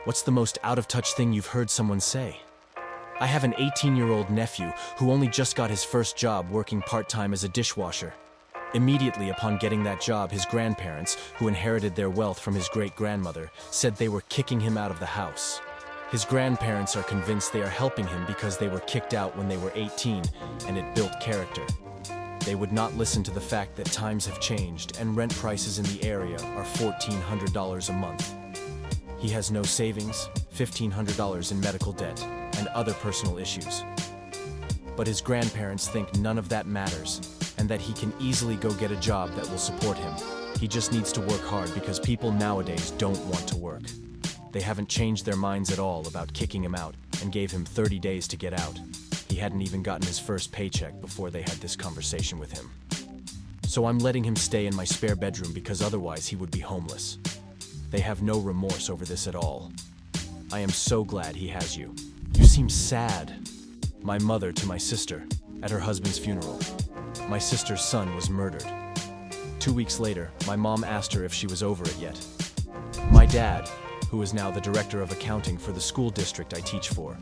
What's the most out-of-touch thing you've heard someone say? I have an 18-year-old nephew who only just got his first job working part-time as a dishwasher. Immediately upon getting that job, his grandparents, who inherited their wealth from his great-grandmother, said they were kicking him out of the house. His grandparents are convinced they are helping him because they were kicked out when they were 18, and it built character. They would not listen to the fact that times have changed and rent prices in the area are $1,400 a month. He has no savings, $1,500 in medical debt, and other personal issues. But his grandparents think none of that matters, and that he can easily go get a job that will support him. He just needs to work hard because people nowadays don't want to work. They haven't changed their minds at all about kicking him out and gave him 30 days to get out. He hadn't even gotten his first paycheck before they had this conversation with him. So I'm letting him stay in my spare bedroom because otherwise he would be homeless. They have no remorse over this at all. I am so glad he has you. You seem sad. My mother to my sister, at her husband's funeral. My sister's son was murdered. 2 weeks later, my mom asked her if she was over it yet. My dad, who is now the director of accounting for the school district I teach for,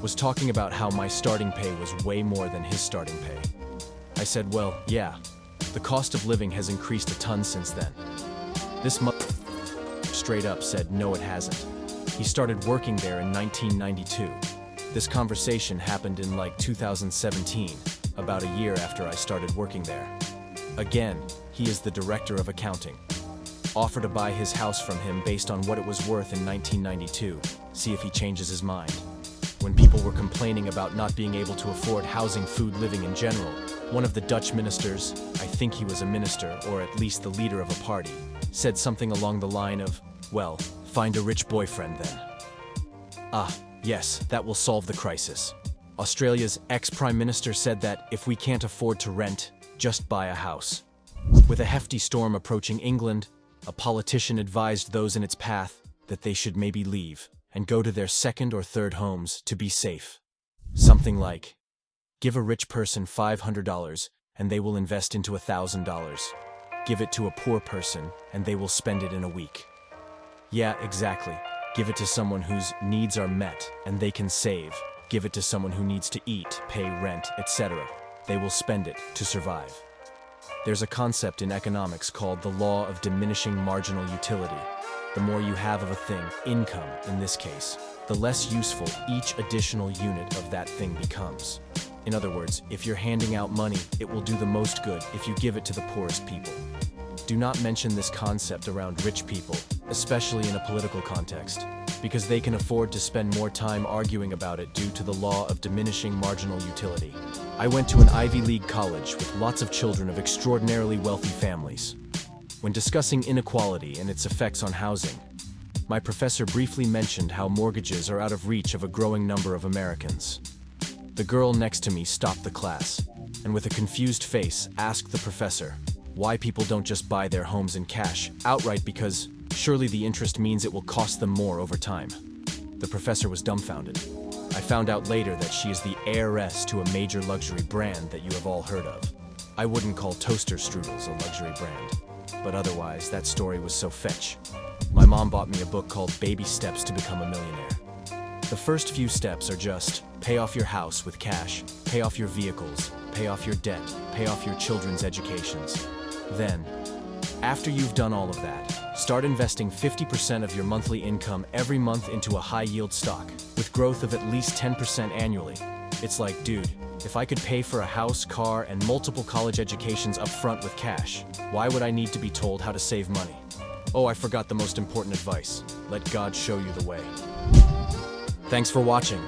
was talking about how my starting pay was way more than his starting pay. I said, well, yeah, the cost of living has increased a ton since then. This straight up said, no, it hasn't. He started working there in 1992. This conversation happened in like 2017, about a year after I started working there. Again, he is the director of accounting. Offer to buy his house from him based on what it was worth in 1992, see if he changes his mind. When people were complaining about not being able to afford housing, food, living in general, one of the Dutch ministers, I think he was a minister or at least the leader of a party, said something along the line of, well, find a rich boyfriend then. Ah, yes, that will solve the crisis. Australia's ex-prime minister said that if we can't afford to rent, just buy a house. With a hefty storm approaching England, a politician advised those in its path that they should maybe leave and go to their second or third homes to be safe. Something like, give a rich person $500 and they will invest into $1,000. Give it to a poor person and they will spend it in a week. Yeah, exactly. Give it to someone whose needs are met and they can save. Give it to someone who needs to eat, pay rent, etc. They will spend it to survive. There's a concept in economics called the law of diminishing marginal utility. The more you have of a thing, income in this case, the less useful each additional unit of that thing becomes. In other words, if you're handing out money, it will do the most good if you give it to the poorest people. Do not mention this concept around rich people, especially in a political context, because they can afford to spend more time arguing about it due to the law of diminishing marginal utility. I went to an Ivy League college with lots of children of extraordinarily wealthy families. When discussing inequality and its effects on housing, my professor briefly mentioned how mortgages are out of reach of a growing number of Americans. The girl next to me stopped the class, and with a confused face asked the professor why people don't just buy their homes in cash outright because surely the interest means it will cost them more over time. The professor was dumbfounded. I found out later that she is the heiress to a major luxury brand that you have all heard of. I wouldn't call toaster strudels a luxury brand, but otherwise that story was so fetch. My mom bought me a book called Baby Steps to Become a Millionaire. The first few steps are just pay off your house with cash, pay off your vehicles, pay off your debt, pay off your children's educations. Then, after you've done all of that, start investing 50% of your monthly income every month into a high-yield stock, with growth of at least 10% annually. It's like, dude, if I could pay for a house, car, and multiple college educations up front with cash, why would I need to be told how to save money? Oh, I forgot the most important advice. Let God show you the way. Thanks for watching.